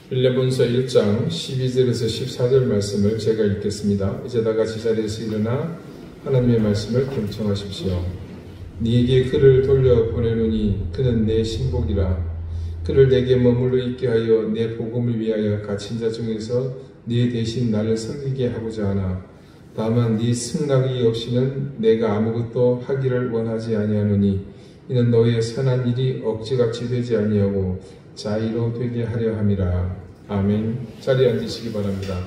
빌레몬서 1장 12절에서 14절 말씀을 제가 읽겠습니다. 이제 다 같이 자리에서 일어나 하나님의 말씀을 경청하십시오. 네게 그를 돌려보내노니 그는 내 신복이라. 그를 내게 머물러 있게 하여 내 복음을 위하여 갇힌 자 중에서 네 대신 나를 섬기게 하고자 하나. 다만 네 승낙이 없이는 내가 아무것도 하기를 원하지 아니하노니 이는 너의 선한 일이 억지같이 되지 아니하고 자의로 되게 하려 함이라. 아멘. 자리에 앉으시기 바랍니다.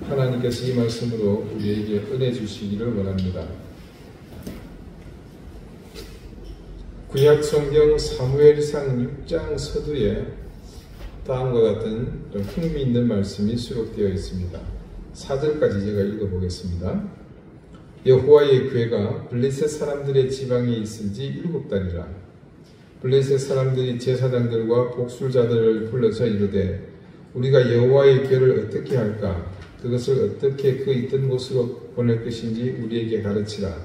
하나님께서 이 말씀으로 우리에게 은혜 주시기를 원합니다. 구약 성경 사무엘상 6장 서두에 다음과 같은 흥미있는 말씀이 수록되어 있습니다. 4절까지 제가 읽어보겠습니다. 여호와의 궤가 블레셋 사람들의 지방에 있은지 7달이라. 블레셋 사람들이 제사장들과 복술자들을 불러서 이르되 우리가 여호와의 궤를 어떻게 할까? 그것을 어떻게 그 있던 곳으로 보낼 것인지 우리에게 가르치라.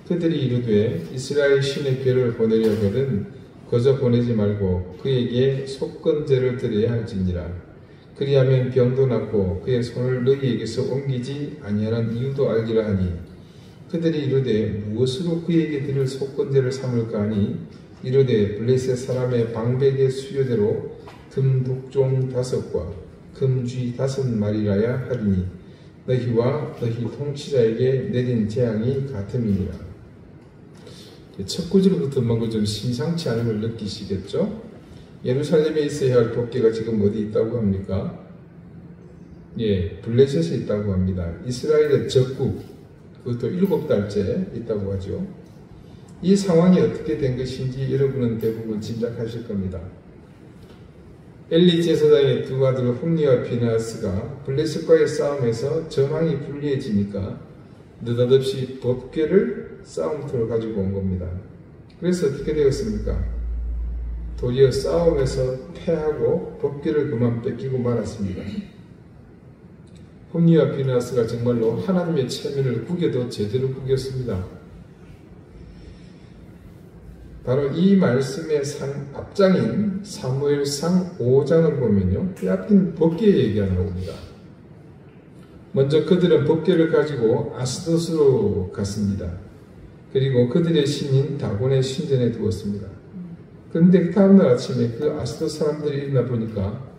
그들이 이르되 이스라엘 신의 궤를 보내려거든 거저 보내지 말고 그에게 속건제를 드려야 할지니라. 그리하면 병도 낫고 그의 손을 너희에게서 옮기지 아니하는 이유도 알기라 하니 그들이 이르되 무엇으로 그에게 드릴 속건제를 삼을까 하니 이르되 블레셋 사람의 방백의 수요대로 금독종 5과 금쥐 5마리라야 하리니 너희와 너희 통치자에게 내린 재앙이 같음이니라. 첫 구절부터 뭔가 좀 심상치 않은 걸 느끼시겠죠? 예루살렘에 있어야 할 법궤가 지금 어디 있다고 합니까? 블레셋에 있다고 합니다. 이스라엘의 적국, 그것도 7달째 있다고 하죠. 이 상황이 어떻게 된 것인지 여러분은 대부분 짐작하실 겁니다. 엘리 제사장의 두 아들 홈니와 비느하스가 블레셋과의 싸움에서 정황이 불리해지니까 느닷없이 법궤를 싸움터로 가지고 온 겁니다. 그래서 어떻게 되었습니까? 도리어 싸움에서 패하고 법궤를 그만 뺏기고 말았습니다. 홈니와 비느하스가 정말로 하나님의 체면을 구겨도 제대로 구겼습니다. 바로 이 말씀의 앞장인 사무엘상 5장을 보면요, 이 앞에는 법궤 얘기가 나옵니다. 먼저 그들은 법궤를 가지고 아스돗으로 갔습니다. 그리고 그들의 신인 다곤의 신전에 두었습니다. 그런데 다음날 아침에 그 아스돗 사람들이 일어나 보니까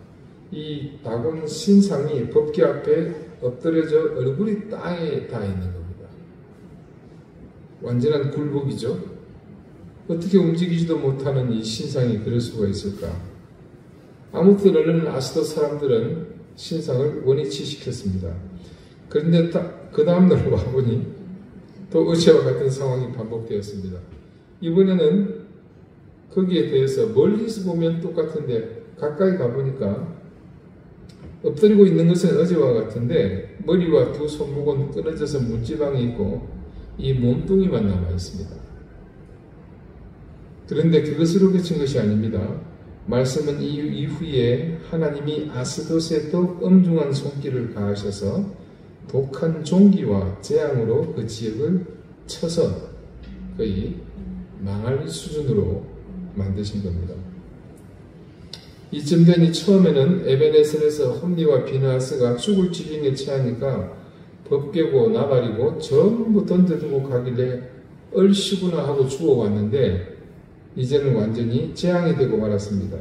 이 다곤 신상이 법궤 앞에 엎드려져 얼굴이 땅에 닿아 있는 겁니다. 완전한 굴복이죠. 어떻게 움직이지도 못하는 이 신상이 그럴 수가 있을까? 아무튼 얼른 아스돗 사람들은 신상을 원위치 시켰습니다. 그런데 그 다음날 와보니 또 어제와 같은 상황이 반복되었습니다. 이번에는 거기에 대해서 멀리서 보면 똑같은데 가까이 가보니까 엎드리고 있는 것은 어제와 같은데 머리와 두 손목은 끊어져서 문지방이 있고 이 몸뚱이만 남아 있습니다. 그런데 그것으로 그친 것이 아닙니다. 말씀은 이후에 하나님이 아스돗에 또 엄중한 손길을 가하셔서 독한 종기와 재앙으로 그 지역을 쳐서 거의 망할 수준으로 만드신 겁니다. 이쯤 되니 처음에는 에베네셀에서 홈니와 비느하스가 죽을 지경에 처하니까 법궤고 나발이고 전부 던져두고 가길래 얼씨구나 하고 주워왔는데 이제는 완전히 재앙이 되고 말았습니다.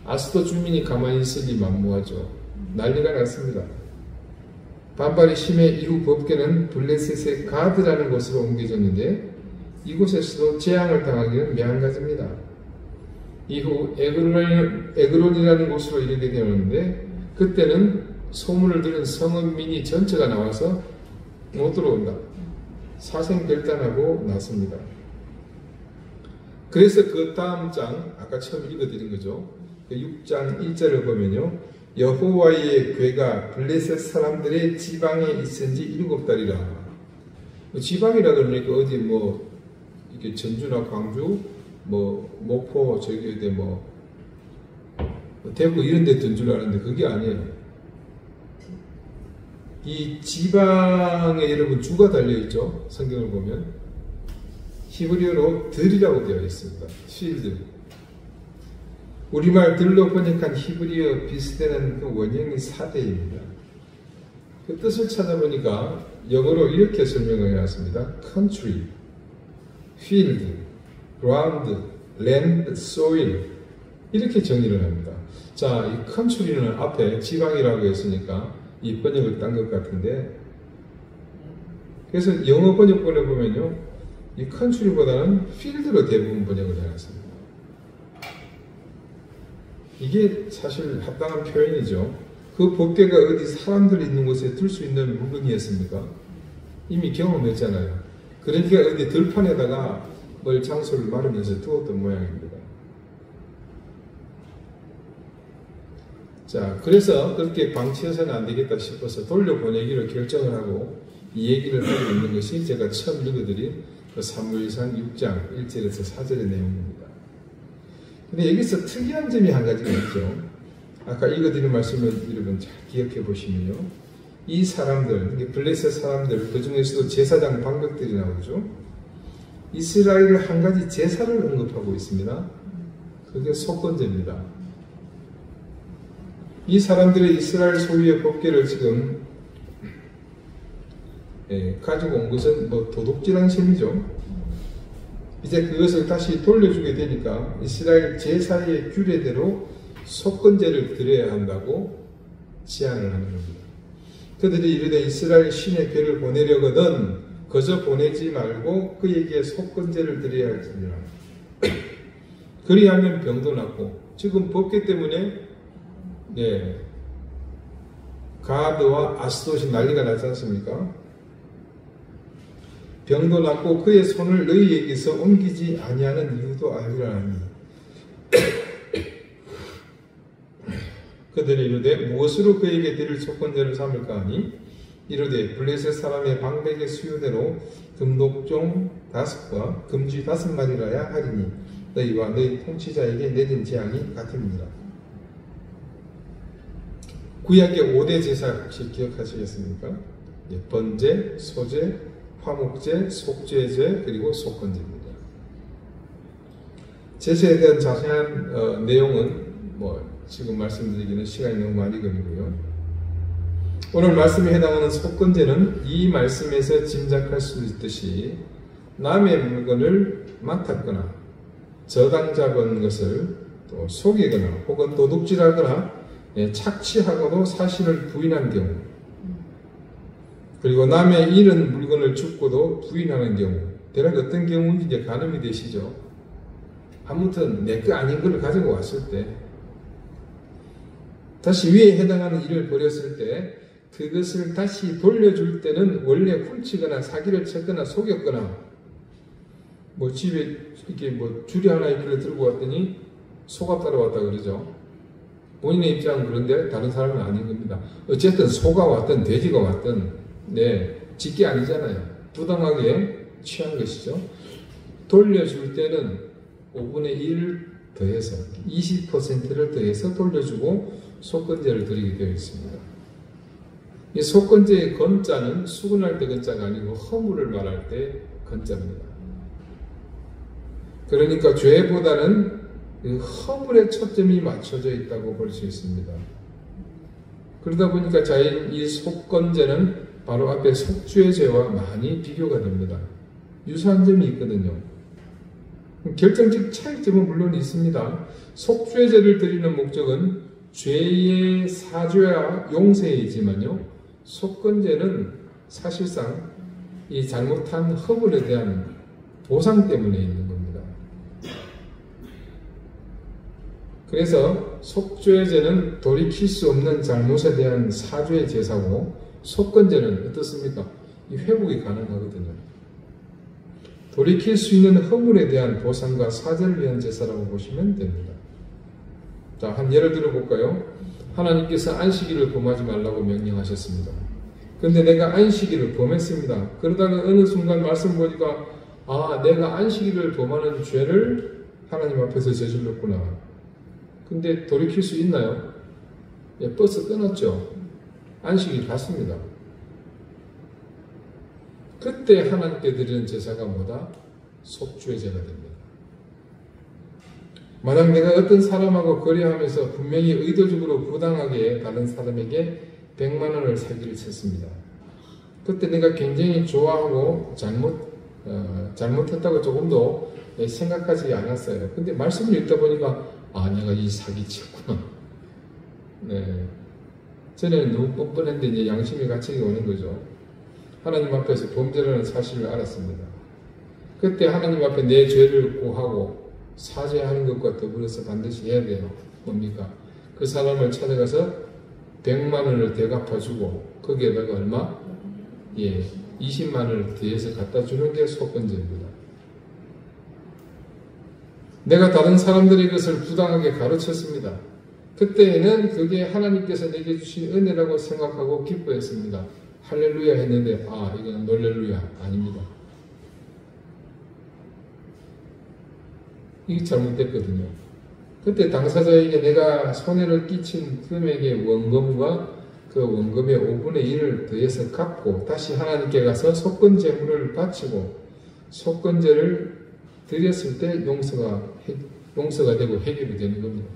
아스돗 주민이 가만히 있으니 만무하죠. 난리가 났습니다. 반발이 심해 이후 법궤는 블레셋의 가드라는 곳으로 옮겨졌는데 이곳에서도 재앙을 당하기는 매한가지입니다. 이후 에그론이라는 곳으로 이르게 되었는데 그때는 소문을 들은 성읍민이 전체가 나와서 못 들어온다. 사생결단하고 났습니다. 그래서 그 다음 장, 아까 처음 읽어드린 거죠. 6장 1절을 보면요. 여호와의 궤가 블레셋 사람들의 지방에 있은지 7달이라. 지방이라 그러니까 어디 이렇게 전주나 광주, 목포, 저기 어디 대구 이런 데 든 줄 아는데 그게 아니에요. 이 지방에 여러분 주가 달려있죠. 성경을 보면. 히브리어로 들이라고 되어 있습니다. 필드. 우리말 들로 번역한 히브리어 비슷한 그 원형이 사대입니다. 그 뜻을 찾아보니까 영어로 이렇게 설명을 해놨습니다. country, field, ground, land, soil 이렇게 정의를 합니다. 자, 이 country는 앞에 지방이라고 했으니까 이 번역을 딴 것 같은데, 그래서 영어 번역본에 보면요, 이 country보다는 field로 대부분 번역을 해놨습니다. 이게 사실 합당한 표현이죠. 그 법궤가 어디 사람들이 있는 곳에 둘 수 있는 물건이었습니까? 이미 경험했잖아요. 그러니까 어디 들판에다가 뭘 장소를 마련해서 두었던 모양입니다. 자, 그래서 그렇게 방치해서는 안 되겠다 싶어서 돌려보내기로 결정을 하고 이 얘기를 하고 있는 것이 제가 처음 읽어드린 그 사무엘상 6장 1절에서 4절의 내용입니다. 근데 여기서 특이한 점이 한 가지가 있죠. 아까 읽어드린 말씀을 여러분 잘 기억해 보시면요, 이 사람들, 블레셋 사람들, 그 중에서도 제사장 방백들이 나오죠. 이스라엘을 한 가지 제사를 언급하고 있습니다. 그게 속건제입니다. 이 사람들의 이스라엘 소유의 법궤를 지금 가지고 온 것은 뭐 도둑질한 셈이죠. 이제 그것을 다시 돌려주게 되니까 이스라엘 제사의 규례대로 속건제를 드려야 한다고 제안을 하는 겁니다. 그들이 이르되 이스라엘 신의 괴를 보내려거든 그저 보내지 말고 그에게 속건제를 드려야 할지니라. 그리하면 병도 낫고, 지금 법궤 때문에 가드와 아스돗이 난리가 나지 않습니까? 병도 낫고 그의 손을 너희에게서 옮기지 아니하는 이유도 알리라 하니 그들이 이르되 무엇으로 그에게 드릴 속건제를 삼을까 하니 이르되 블레셋 사람의 방백의 수요대로 금독종 5과 금쥐 5마리라야 하리니 너희와 너희 통치자에게 내린 재앙이 같으니라. 구약의 5대 제사 혹시 기억하시겠습니까? 번제, 소제, 화목제, 속죄제, 그리고 속건제입니다. 제사에 대한 자세한 내용은 지금 말씀드리기는 시간이 너무 많이 걸리고요. 오늘 말씀에 해당하는 속건제는 이 말씀에서 짐작할 수 있듯이 남의 물건을 맡았거나 저당 잡은 것을 또 속이거나 혹은 도둑질하거나 착취하고도 사실을 부인한 경우, 그리고 남의 잃은 물건을 줍고도 부인하는 경우, 대략 어떤 경우인지 이제 가늠이 되시죠. 아무튼 내 거 아닌 걸 가지고 왔을 때, 다시 위에 해당하는 일을 벌였을 때 그것을 다시 돌려줄 때는 원래 훔치거나 사기를 쳤거나 속였거나, 집에 이렇게 줄이 하나 있길래 들고 왔더니 소가 따라왔다 그러죠. 본인의 입장은 그런데 다른 사람은 아닌 겁니다. 어쨌든 소가 왔든 돼지가 왔든 직계 아니잖아요. 부당하게 취한 것이죠. 돌려줄 때는 5분의 1을 더해서 20%를 더해서 돌려주고 속건제를 드리게 되어 있습니다. 이 속건제의 건자는 수근할 때 건자가 아니고 허물을 말할 때 건자입니다. 그러니까 죄보다는 허물에 초점이 맞춰져 있다고 볼 수 있습니다. 그러다 보니까 이 속건제는 바로 앞에 속죄의 죄와 많이 비교가 됩니다. 유사한 점이 있거든요. 결정적 차이점은 물론 있습니다. 속죄의 죄를 드리는 목적은 죄의 사죄와 용서이지만요, 속건제는 사실상 이 잘못한 허물에 대한 보상 때문에 있는 겁니다. 그래서 속죄제는 돌이킬 수 없는 잘못에 대한 사죄의 제사고, 속건제는 어떻습니까? 이 회복이 가능하거든요. 돌이킬 수 있는 허물에 대한 보상과 사죄를 위한 제사라고 보시면 됩니다. 자, 한 예를 들어 볼까요? 하나님께서 안식일을 범하지 말라고 명령하셨습니다. 그런데 내가 안식일을 범했습니다. 그러다가 어느 순간 말씀 보니까 내가 안식일을 범하는 죄를 하나님 앞에서 저질렀구나. 근데 돌이킬 수 있나요? 버스 끊었죠. 안식일 갔습니다. 그때 하나님께 드리는 제사가 뭐다? 속죄제가 됩니다. 만약 내가 어떤 사람하고 거래하면서 분명히 의도적으로 부당하게 다른 사람에게 100만 원을 사기를 쳤습니다. 그때 내가 굉장히 좋아하고 잘못했다고 조금도 생각하지 않았어요. 근데 말씀을 읽다 보니까 내가 이 사기쳤구나. 네. 전에는 너무 뻔뻔했는데 이제 양심의 가책이 오는 거죠. 하나님 앞에서 범죄라는 사실을 알았습니다. 그때 하나님 앞에 내 죄를 고하고 사죄하는 것과 더불어서 반드시 해야 돼요. 뭡니까? 그 사람을 찾아가서 100만 원을 대갚아주고 거기에다가 얼마? 20만 원을 더해서 갖다 주는 게 속건제입니다. 내가 다른 사람들의 것을 부당하게 가르쳤습니다. 그때에는 그게 하나님께서 내게 주신 은혜라고 생각하고 기뻐했습니다. 할렐루야 했는데 이건 놀렐루야 아닙니다. 이게 잘못됐거든요. 그때 당사자에게 내가 손해를 끼친 금액의 원금과 그 원금의 5분의 1을 더해서 갚고 다시 하나님께 가서 속건제물을 바치고 속건제를 드렸을 때 용서가 되고 해결이 되는 겁니다.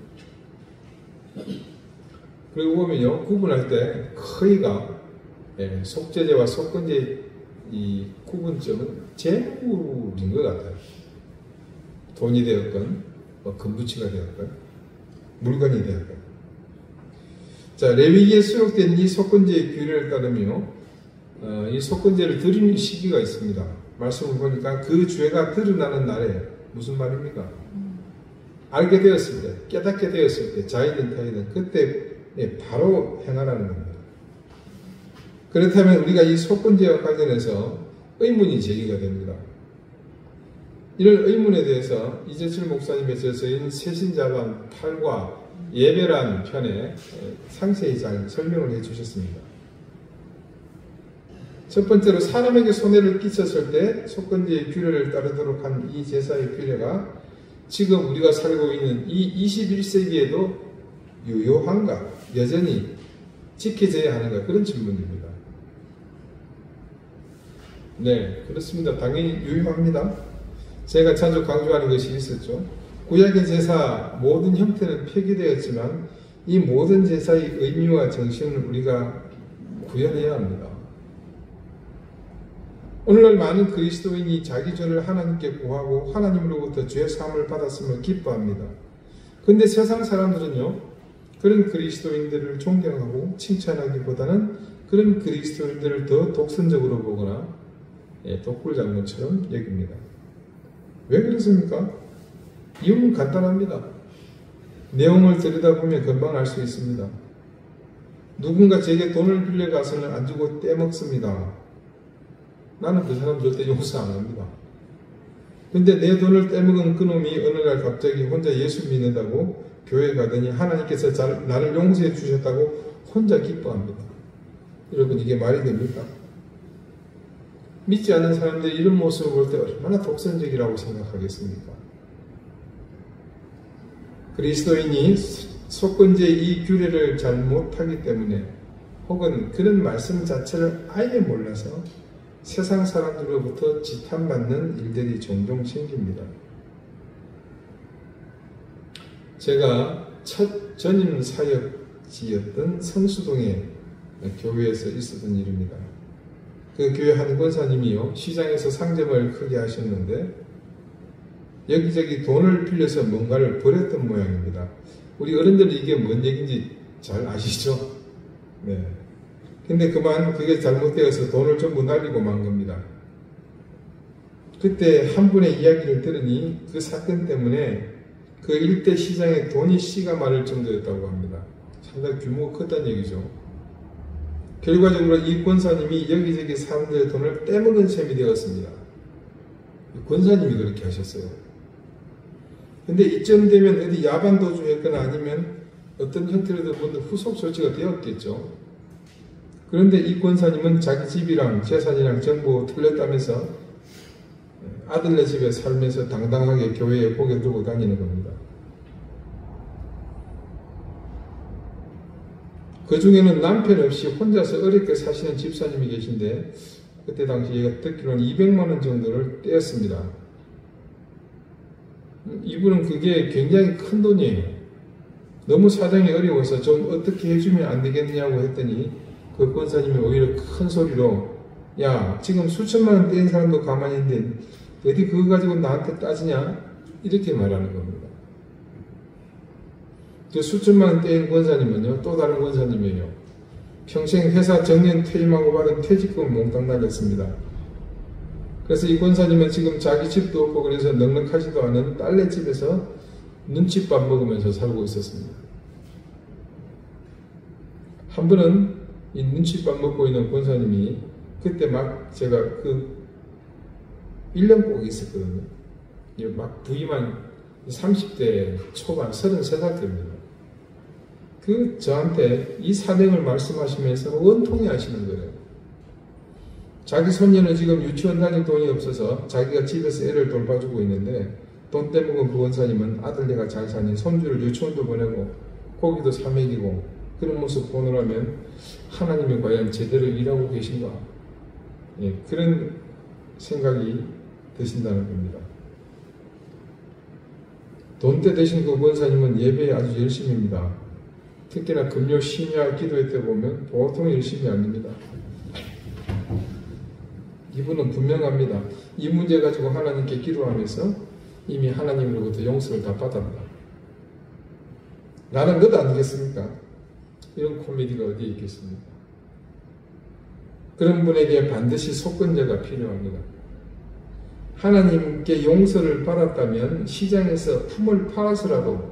그리고 보면요, 구분할 때 거의가 속죄제와 속건제 이 구분점은 재물인 것 같아요. 돈이 되었건 금부치가 되었건 물건이 되었건. 자, 레위기에 수록된 이 속건제의 규례를 따르며 이 속건제를 드리는 시기가 있습니다. 말씀을 보니까 그 죄가 드러나는 날에 무슨 말입니까? 알게 되었을 때, 깨닫게 되었을 때, 자이든 타이든 그때 바로 행하라는 겁니다. 그렇다면 우리가 이 속건제와 관련해서 의문이 제기가 됩니다. 이런 의문에 대해서 이재철 목사님의 저서인 새신자반 8과 예배란 편에 상세히 잘 설명을 해주셨습니다. 첫 번째로 사람에게 손해를 끼쳤을 때 속건제의 규례를 따르도록 한 이 제사의 규례가 지금 우리가 살고 있는 이 21세기에도 유효한가? 여전히 지켜져야 하는가? 그런 질문입니다. 네, 그렇습니다. 당연히 유효합니다. 제가 자주 강조하는 것이 있었죠. 구약의 제사 모든 형태는 폐기되었지만 이 모든 제사의 의미와 정신을 우리가 구현해야 합니다. 오늘날 많은 그리스도인이 자기 죄를 하나님께 구하고 하나님으로부터 죄 사함을 받았음을 기뻐합니다. 그런데 세상 사람들은요, 그런 그리스도인들을 존경하고 칭찬하기보다는 그런 그리스도인들을 더 독선적으로 보거나 독불장군처럼 여깁니다. 왜 그렇습니까? 이유는 간단합니다. 내용을 들여다보면 금방 알 수 있습니다. 누군가 제게 돈을 빌려가서는 안 주고 떼먹습니다. 나는 그 사람 절대 용서 안 합니다. 근데 내 돈을 떼먹은 그놈이 어느 날 갑자기 혼자 예수 믿는다고 교회 가더니 하나님께서 나를 용서해 주셨다고 혼자 기뻐합니다. 여러분, 이게 말이 됩니까? 믿지 않는 사람들이 이런 모습을 볼 때 얼마나 독선적이라고 생각하겠습니까? 그리스도인이 속건제의 이 규례를 잘 못하기 때문에 혹은 그런 말씀 자체를 아예 몰라서 세상 사람들로부터 지탄받는 일들이 종종 생깁니다. 제가 첫 전임 사역지였던 성수동의 교회에서 있었던 일입니다. 그 교회 한 권사님이요, 시장에서 상점을 크게 하셨는데 여기저기 돈을 빌려서 뭔가를 버렸던 모양입니다. 우리 어른들은 이게 뭔 얘기인지 잘 아시죠? 네. 근데 그만 그게 잘못되어서 돈을 전부 날리고 만 겁니다. 그때 한 분의 이야기를 들으니 그 사건 때문에 그 일대 시장에 돈이 씨가 마를 정도였다고 합니다. 상당히 규모가 컸다는 얘기죠. 결과적으로 이 권사님이 여기저기 사람들의 돈을 떼먹은 셈이 되었습니다. 권사님이 그렇게 하셨어요. 근데 이쯤 되면 어디 야반 도주했거나 아니면 어떤 형태로든 후속 조치가 되었겠죠. 그런데 이 권사님은 자기 집이랑 재산이랑 전부 틀렸다면서 아들네 집에 살면서 당당하게 교회에 고개 들고 다니는 겁니다. 그 중에는 남편 없이 혼자서 어렵게 사시는 집사님이 계신데 그때 당시 얘가 듣기로는 200만 원 정도를 떼었습니다. 이분은 그게 굉장히 큰 돈이에요. 너무 사정이 어려워서 좀 어떻게 해주면 안 되겠냐고 했더니 그 권사님이 오히려 큰 소리로 야, 지금 수천만 원 떼인 사람도 가만히 있는데 어디 그거 가지고 나한테 따지냐? 이렇게 말하는 겁니다. 그 수천만 원 떼인 권사님은요, 또 다른 권사님이에요. 평생 회사 정년 퇴임하고 받은 퇴직금을 몽땅 날렸습니다. 그래서 이 권사님은 지금 자기 집도 없고 그래서 넉넉하지도 않은 딸네 집에서 눈칫밥 먹으면서 살고 있었습니다. 한 번은 이 눈칫밥 먹고 있는 권사님이 그때 막 제가 그 1년 꼭 있었거든요. 막 부임한 30대 초반 33살 때입니다. 그 저한테 이 사명을 말씀하시면서 원통이 하시는 거예요. 자기 손녀는 지금 유치원 다닐 돈이 없어서 자기가 집에서 애를 돌봐주고 있는데 돈 떼먹은 그 원사님은 아들네가 잘 사니 손주를 유치원도 보내고 고기도 사 먹이고 그런 모습 보느라면 하나님이 과연 제대로 일하고 계신가? 예, 그런 생각이 드신다는 겁니다. 돈대 대신 그 원사님은 예배에 아주 열심입니다. 특히나 금요 심야 기도회 때 보면 보통 열심이 아닙니다. 이분은 분명합니다. 이 문제 가지고 하나님께 기도하면서 이미 하나님으로부터 용서를 다 받았다. 나는 것 아니겠습니까? 이런 코미디가 어디에 있겠습니까? 그런 분에게 반드시 속건제가 필요합니다. 하나님께 용서를 받았다면 시장에서 품을 팔아서라도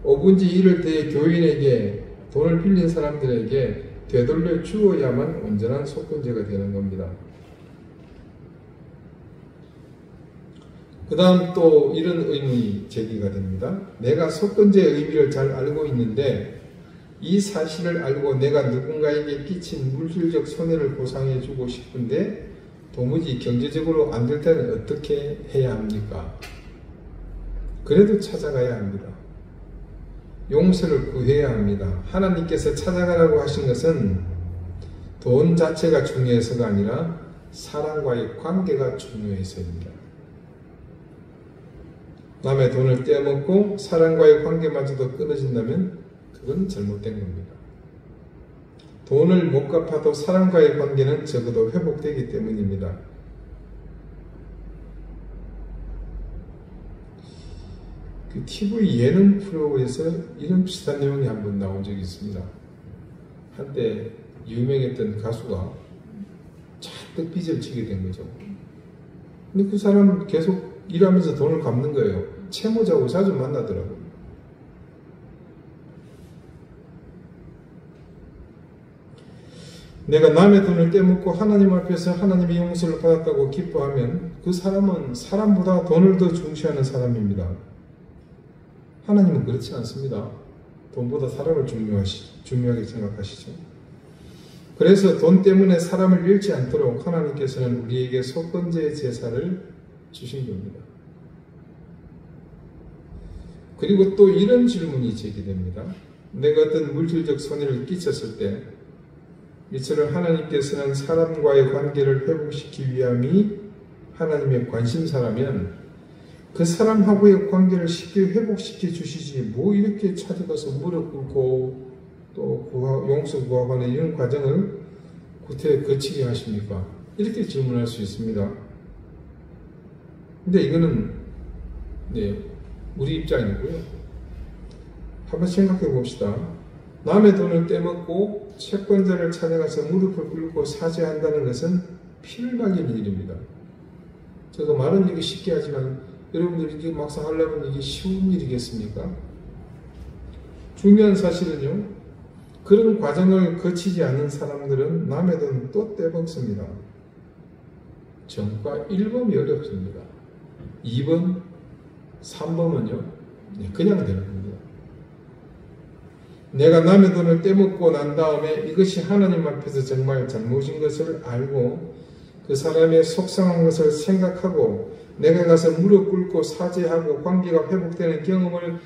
5분지 1을 대해 교인에게 돈을 빌린 사람들에게 되돌려 주어야만 온전한 속건제가 되는 겁니다. 그 다음 또 이런 의문이 제기가 됩니다. 내가 속건제의 의미를 잘 알고 있는데 이 사실을 알고 내가 누군가에게 끼친 물질적 손해를 보상해주고 싶은데 도무지 경제적으로 안 될 때는 어떻게 해야 합니까? 그래도 찾아가야 합니다. 용서를 구해야 합니다. 하나님께서 찾아가라고 하신 것은 돈 자체가 중요해서가 아니라 사람과의 관계가 중요해서입니다. 남의 돈을 떼어먹고 사람과의 관계마저도 끊어진다면 그건 잘못된 겁니다. 돈을 못 갚아도 사람과의 관계는 적어도 회복되기 때문입니다. 그 TV 예능 프로에서 이런 비슷한 내용이 한번 나온 적이 있습니다. 한때 유명했던 가수가 잔뜩 빚을 지게 된 거죠. 근데 그 사람은 계속 일하면서 돈을 갚는 거예요. 채무자하고 자주 만나더라고요. 내가 남의 돈을 떼먹고 하나님 앞에서 하나님의 용서를 받았다고 기뻐하면 그 사람은 사람보다 돈을 더 중시하는 사람입니다. 하나님은 그렇지 않습니다. 돈보다 사람을 중요하게 생각하시죠. 그래서 돈 때문에 사람을 잃지 않도록 하나님께서는 우리에게 속건제의 제사를 주신 겁니다. 그리고 또 이런 질문이 제기됩니다. 내가 어떤 물질적 손해를 끼쳤을 때 이처럼 하나님께서는 사람과의 관계를 회복시키기 위함이 하나님의 관심사라면 그 사람하고의 관계를 쉽게 회복시켜 주시지 뭐 이렇게 찾아가서 무릎 꿇고 또 용서 구하거나 이런 과정을 구태에 거치게 하십니까? 이렇게 질문할 수 있습니다. 근데 이거는 우리 입장이고요. 한번 생각해 봅시다. 남의 돈을 떼먹고 채권자를 찾아가서 무릎을 꿇고 사죄한다는 것은 피를 말리는 일입니다. 제가 말은 이게 쉽게 하지만 여러분들이 이게 막상 하려면 이게 쉬운 일이겠습니까? 중요한 사실은요. 그런 과정을 거치지 않은 사람들은 남의 돈 또 떼먹습니다. 전과 1범이 어렵습니다. 2번, 3범은요. 그냥 되는 겁니다. 내가 남의 돈을 떼먹고 난 다음에 이것이 하나님 앞에서 정말 잘못인 것을 알고 그 사람의 속상한 것을 생각하고 내가 가서 무릎 꿇고 사죄하고 관계가 회복되는 경험을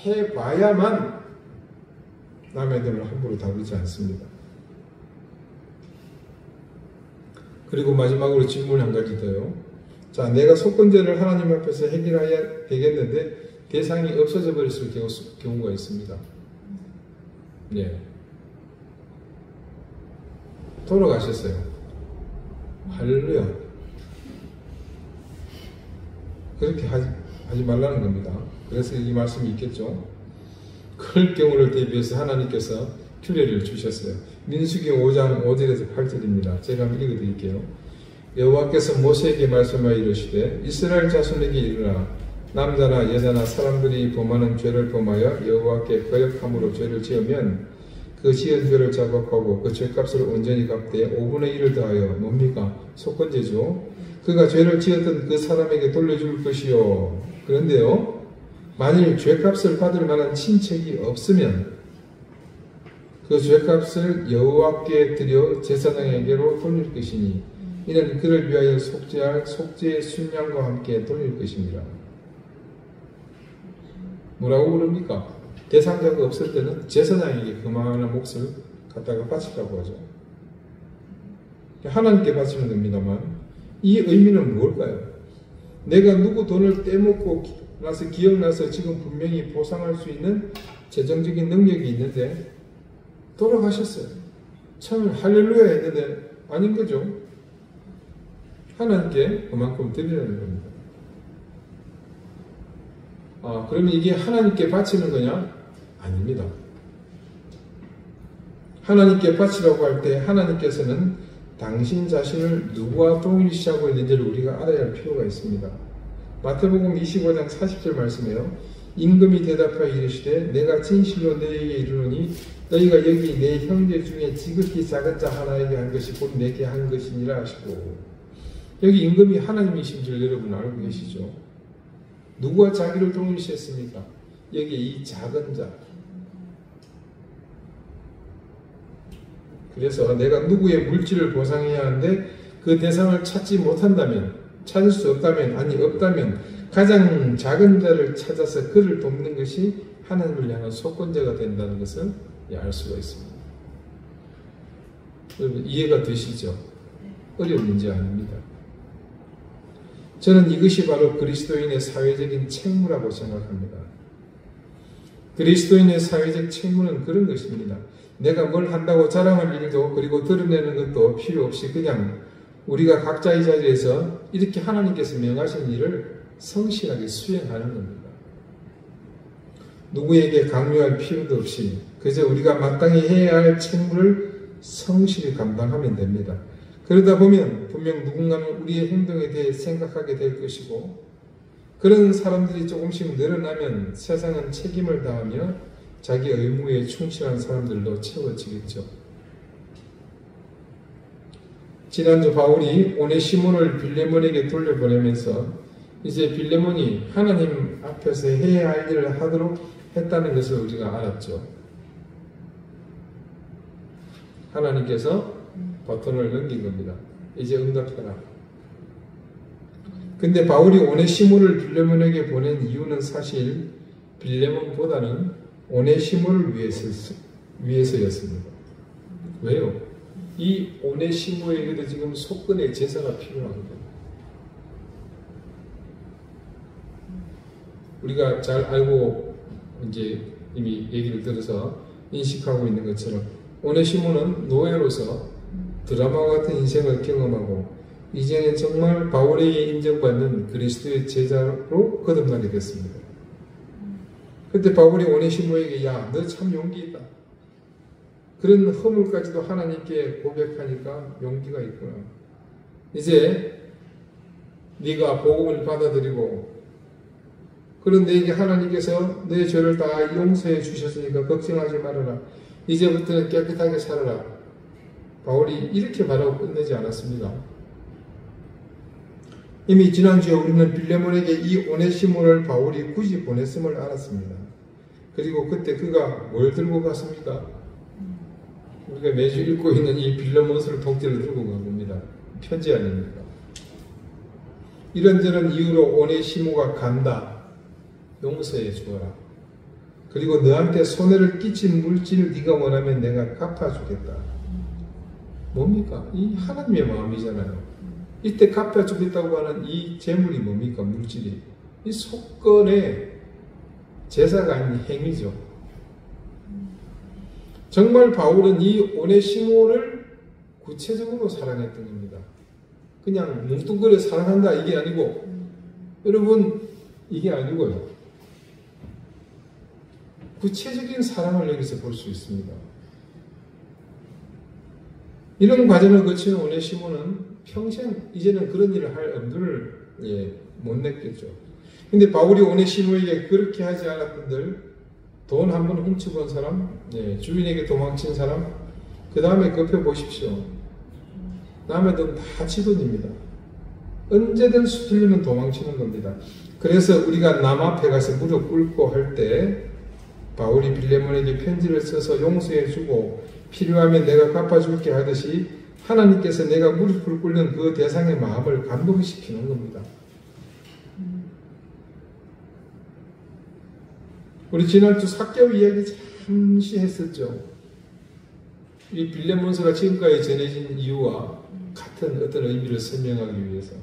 해봐야만 남의 돈을 함부로 다루지 않습니다. 그리고 마지막으로 질문 한 가지 더요. 자, 내가 속건제를 하나님 앞에서 해결해야 되겠는데 대상이 없어져 버렸을 경우가 있습니다. 네. 돌아가셨어요. 할렐루야. 그렇게 하지 말라는 겁니다. 그래서 이 말씀이 있겠죠. 그럴 경우를 대비해서 하나님께서 규례를 주셨어요. 민수기 5장 5절에서 8절입니다. 제가 한번 읽어드릴게요. 여호와께서 모세에게 말씀하여 이르시되 이스라엘 자손에게 이르라. 남자나 여자나 사람들이 범하는 죄를 범하여 여호와께 거역함으로 죄를 지으면 그 지은 죄를 자각하고 그 죄값을 온전히 갚되 5분의 1을 더하여 뭡니까? 속건제죠. 그가 죄를 지었던 그 사람에게 돌려줄 것이요. 그런데요, 만일 죄값을 받을 만한 친척이 없으면 그 죄값을 여호와께 드려 제사장에게로 돌릴 것이니 이는 그를 위하여 속죄할 속죄의 순양과 함께 돌릴 것입니다. 뭐라고 그럽니까? 대상자가 없을 때는 제사장에게 그만한 몫을 갖다가 바치라고 하죠. 하나님께 바치는 겁니다만 이 의미는 뭘까요? 내가 누구 돈을 떼먹고 나서 기억나서 지금 분명히 보상할 수 있는 재정적인 능력이 있는데 돌아가셨어요. 참 할렐루야 했는데 아닌 거죠. 하나님께 그만큼 드리라는 겁니다. 그러면 이게 하나님께 바치는 거냐? 아닙니다. 하나님께 바치라고 할 때 하나님께서는 당신 자신을 누구와 동일시하고 있는지를 우리가 알아야 할 필요가 있습니다. 마태복음 25장 40절 말씀에요. 임금이 대답하여 이르시되 내가 진실로 너희에게 이르노니 너희가 여기 내 형제 중에 지극히 작은 자 하나에게 한 것이 곧 내게 한 것이니라 하시고, 여기 임금이 하나님이신 줄 여러분 알고 계시죠? 누구와 자기를 동일시했습니까? 여기 이 작은 자. 그래서 내가 누구의 물질을 보상해야 하는데 그 대상을 찾지 못한다면, 찾을 수 없다면, 아니 없다면 가장 작은 자를 찾아서 그를 돕는 것이 하나님을 향한 속건제가 된다는 것을 알 수가 있습니다. 여러분 이해가 되시죠? 어려운 문제 아닙니다. 저는 이것이 바로 그리스도인의 사회적인 책무라고 생각합니다. 그리스도인의 사회적 책무는 그런 것입니다. 내가 뭘 한다고 자랑할 일도 그리고 드러내는 것도 필요 없이 그냥 우리가 각자의 자리에서 이렇게 하나님께서 명하신 일을 성실하게 수행하는 겁니다. 누구에게 강요할 필요도 없이 그저 우리가 마땅히 해야 할 책무를 성실히 감당하면 됩니다. 그러다 보면 분명 누군가는 우리의 행동에 대해 생각하게 될 것이고, 그런 사람들이 조금씩 늘어나면 세상은 책임을 다하며 자기 의무에 충실한 사람들로 채워지겠죠. 지난주 바울이 오네시모를 빌레몬에게 돌려보내면서 이제 빌레몬이 하나님 앞에서 해야 할 일을 하도록 했다는 것을 우리가 알았죠. 하나님께서 바톤을 넘긴 겁니다. 이제 응답해라. 근데 바울이 오네시모를 빌레몬에게 보낸 이유는 사실 빌레몬보다는 오네시모를 위해서였습니다. 왜요? 이 오네시모에게도 지금 속건의 제사가 필요한 겁니다. 우리가 잘 알고 이제 이미 얘기를 들어서 인식하고 있는 것처럼 오네시모는 노예로서 드라마와 같은 인생을 경험하고 이제는 정말 바울에게 인정받는 그리스도의 제자로 거듭나게 됐습니다. 그때 바울이 오네시모에게 야, 너 참 용기 있다. 그런 허물까지도 하나님께 고백하니까 용기가 있구나. 이제 네가 복음을 받아들이고 그런 너에게 하나님께서 너의 죄를 다 용서해 주셨으니까 걱정하지 말아라. 이제부터는 깨끗하게 살아라. 바울이 이렇게 말하고 끝내지 않았습니다. 이미 지난주에 우리는 빌레몬에게 이 오네시모를 바울이 굳이 보냈음을 알았습니다. 그리고 그때 그가 뭘 들고 갔습니까? 우리가 매주 읽고 있는 이 빌레몬서를 통째로 들고 간 겁니다. 편지 아닙니까? 이런저런 이유로 오네시모가 간다. 용서해 주어라. 그리고 너한테 손해를 끼친 물질을 네가 원하면 내가 갚아주겠다. 뭡니까? 이 하나님의 마음이잖아요. 이때 갚아주겠다고 하는 이 재물이 뭡니까? 물질이. 이 속건의 제사가 아닌 행위죠. 정말 바울은 이 오네시모를 구체적으로 사랑했던 겁니다. 그냥 뭉뚱그려 사랑한다 이게 아니고, 여러분 이게 아니고요. 구체적인 사랑을 여기서 볼 수 있습니다. 이런 과정을 거치는 오네시모는 평생 이제는 그런 일을 할 엄두를 못 냈겠죠. 근데 바울이 오네시모에게 그렇게 하지 않았던들, 돈 한 번 훔쳐본 사람, 주인에게 도망친 사람, 그 다음에 급해 보십시오. 남의 돈 다 지돈입니다. 언제든 수틀리면 도망치는 겁니다. 그래서 우리가 남 앞에 가서 무릎 꿇고 할 때 바울이 빌레몬에게 편지를 써서 용서해주고 필요하면 내가 갚아줄게 하듯이 하나님께서 내가 무릎을 꿇는 그 대상의 마음을 감동시키는 겁니다. 우리 지난주 삭개오 이야기 잠시 했었죠. 이 빌레몬서가 지금까지 전해진 이유와 같은 어떤 의미를 설명하기 위해서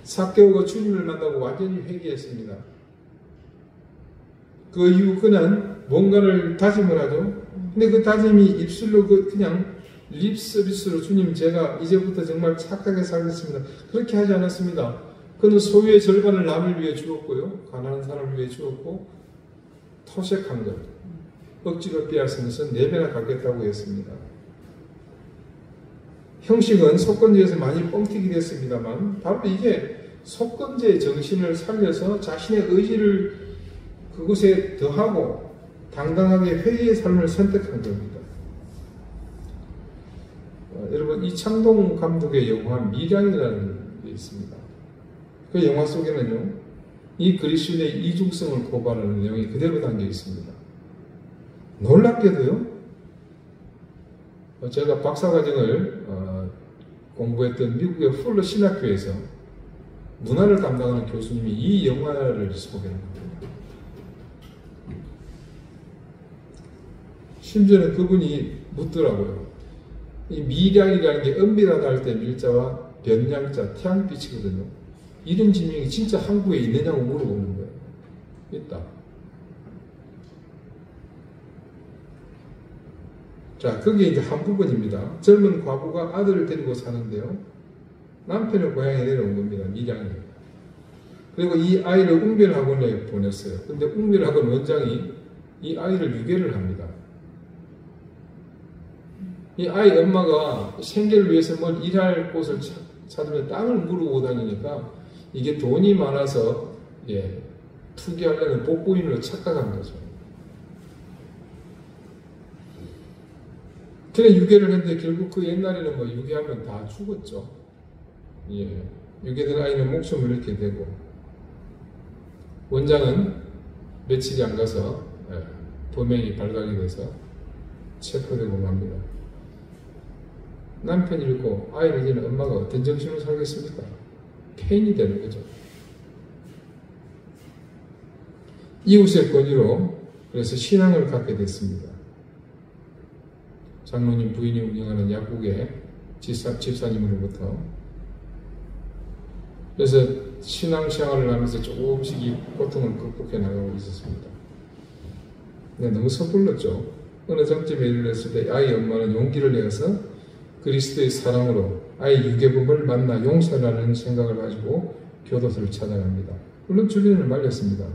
삭개오가 주님을 만나고 완전히 회개했습니다. 그 이후 그는 뭔가를 다짐을 하죠. 근데 그 다짐이 입술로 그냥 립 서비스로 주님 제가 이제부터 정말 착하게 살겠습니다. 그렇게 하지 않았습니다. 그는 소유의 절반을 남을 위해 주었고요. 가난한 사람을 위해 주었고 토색한 것, 억지로 빼앗으면서 4배나 갚겠다고 했습니다. 형식은 속건제에서 많이 뻥튀기 됐습니다만 바로 이게 속건제의 정신을 살려서 자신의 의지를 그곳에 더하고 당당하게 회의의 삶을 선택한 겁니다. 여러분 이창동 감독의 영화 미량이라는 게 있습니다. 그 영화 속에는요 이 그리스도인의 이중성을 고발하는 내용이 그대로 담겨 있습니다. 놀랍게도요 제가 박사과정을 공부했던 미국의 훌러 신학교에서 문화를 담당하는 교수님이 이 영화를 소개한 겁니다. 심지어는 그분이 묻더라고요. 이 미량이라는 게 은밀하다 할 때 밀자와 변량자, 태양빛이거든요. 이런 지명이 진짜 한국에 있느냐고 물어보는 거예요. 있다. 자, 그게 이제 한 부분입니다. 젊은 과부가 아들을 데리고 사는데요. 남편을 고향에 내려온 겁니다. 미량이. 그리고 이 아이를 웅변학원에 보냈어요. 근데 웅변학원 원장이 이 아이를 유괴를 합니다. 이 아이 엄마가 생계를 위해서 뭘 일할 곳을 찾으면 땅을 물어보고 다니니까 이게 돈이 많아서 투기하려는 복부인으로 착각한 거죠. 그래 유괴를 했는데 결국 그 옛날에는 뭐 유괴하면 다 죽었죠. 유괴된 아이는 목숨을 잃게 되고 원장은 며칠이 안 가서 범행이 발각이 돼서 체포되고 맙니다. 남편이 잃고 아이를 잃은 엄마가 어떤 정신으로 살겠습니까? 폐인이 되는 거죠. 이웃의 권유로 그래서 신앙을 갖게 됐습니다. 장로님 부인이 운영하는 약국의 집사님으로부터. 그래서 신앙생활을 하면서 조금씩 이 고통을 극복해 나가고 있었습니다. 근데 너무 섣불렀죠. 어느 정점에 이르렀을 때 아이 엄마는 용기를 내어서 그리스도의 사랑으로 아이 유괴범을 만나 용서하는 생각을 가지고 교도소를 찾아갑니다. 물론 주변을 말렸습니다.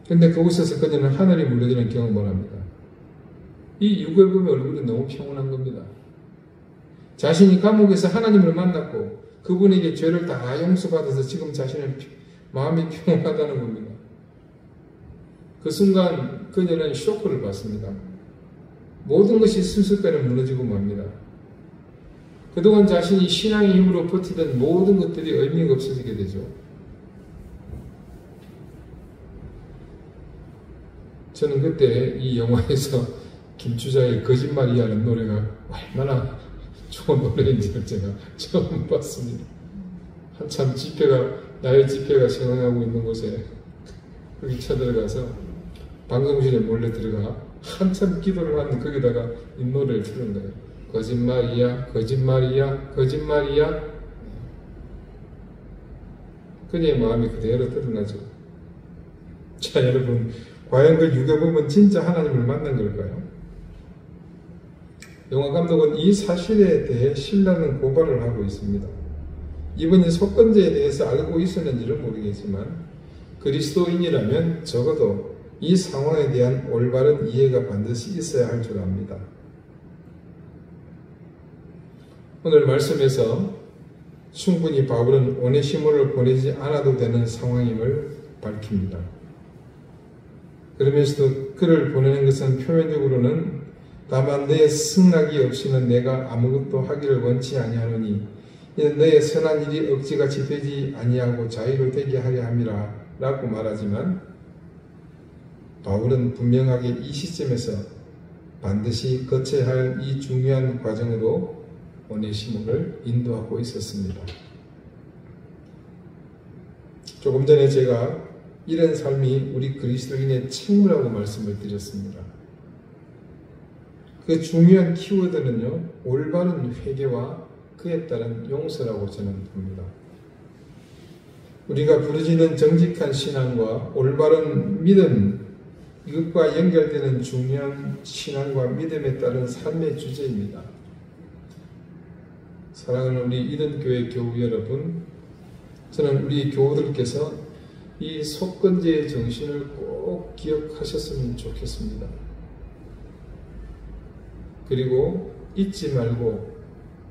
그런데 그곳에서 그녀는 하늘이 물려지는 경험을 합니다. 이 유괴범의 얼굴이 너무 평온한 겁니다. 자신이 감옥에서 하나님을 만났고 그분에게 죄를 다 용서받아서 지금 자신의 마음이 평온하다는 겁니다. 그 순간 그녀는 쇼크를 받습니다. 모든 것이 순식간에 무너지고 맙니다. 그동안 자신이 신앙의 힘으로 버티던 모든 것들이 의미가 없어지게 되죠. 저는 그때 이 영화에서 김추자의 거짓말이라는 노래가 얼마나 좋은 노래인지를 제가 처음 봤습니다. 한참 나의 집회가 생각하고 있는 곳에 거기 쳐들어가서 방송실에 몰래 들어가 한참 기도를 하는 거기다가 이 노래를 틀은 거예요. 거짓말이야, 거짓말이야, 거짓말이야. 그녀의 마음이 그대로 드러나죠. 자, 여러분, 과연 그 유괴범은 진짜 하나님을 만난 걸까요? 영화 감독은 이 사실에 대해 신라는 고발을 하고 있습니다. 이분이 속건제에 대해서 알고 있었는지는 모르겠지만 그리스도인이라면 적어도 이 상황에 대한 올바른 이해가 반드시 있어야 할 줄 압니다. 오늘 말씀에서 충분히 바울은 오네시모를 보내지 않아도 되는 상황임을 밝힙니다. 그러면서도 그를 보내는 것은 표면적으로는 다만 너의 승낙이 없이는 내가 아무것도 하기를 원치 아니하노니 이는 너의 선한 일이 억지같이 되지 아니하고 자유로 되게 하려 함이라 라고 말하지만 바울은 분명하게 이 시점에서 반드시 거쳐야 할 이 중요한 과정으로 오네시모를 인도하고 있었습니다. 조금 전에 제가 이런 삶이 우리 그리스도인의 책무라고 말씀을 드렸습니다. 그 중요한 키워드는요, 올바른 회개와 그에 따른 용서라고 저는 봅니다. 우리가 부르짖는 정직한 신앙과 올바른 믿음, 이것과 연결되는 중요한 신앙과 믿음에 따른 삶의 주제입니다. 사랑하는 우리 이든교회 교우 여러분, 저는 우리 교우들께서 이 속건제의 정신을 꼭 기억하셨으면 좋겠습니다. 그리고 잊지 말고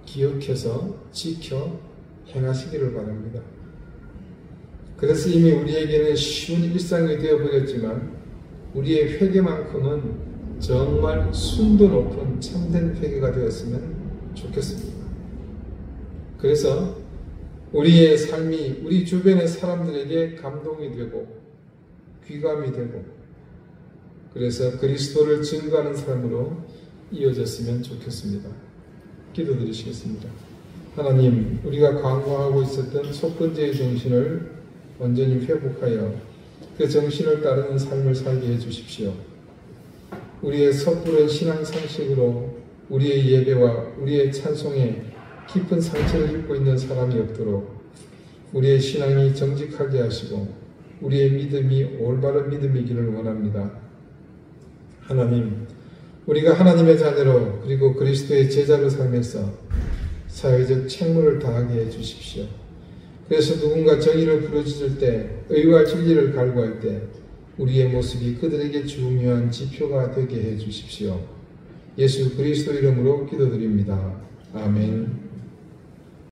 기억해서 지켜 행하시기를 바랍니다. 그래서 이미 우리에게는 쉬운 일상이 되어버렸지만 우리의 회개만큼은 정말 순도 높은 참된 회개가 되었으면 좋겠습니다. 그래서 우리의 삶이 우리 주변의 사람들에게 감동이 되고 귀감이 되고 그래서 그리스도를 증거하는 삶으로 이어졌으면 좋겠습니다. 기도드리시겠습니다. 하나님, 우리가 강구하고 있었던 속건제의 정신을 완전히 회복하여 그 정신을 따르는 삶을 살게 해주십시오. 우리의 섣부른 신앙 상식으로 우리의 예배와 우리의 찬송에 깊은 상처를 입고 있는 사람이 없도록 우리의 신앙이 정직하게 하시고 우리의 믿음이 올바른 믿음이기를 원합니다. 하나님, 우리가 하나님의 자녀로 그리고 그리스도의 제자로 살면서 사회적 책무를 다하게 해주십시오. 그래서 누군가 정의를 부르짖을 때, 의와 진리를 갈구할 때 우리의 모습이 그들에게 중요한 지표가 되게 해주십시오. 예수 그리스도 이름으로 기도드립니다. 아멘.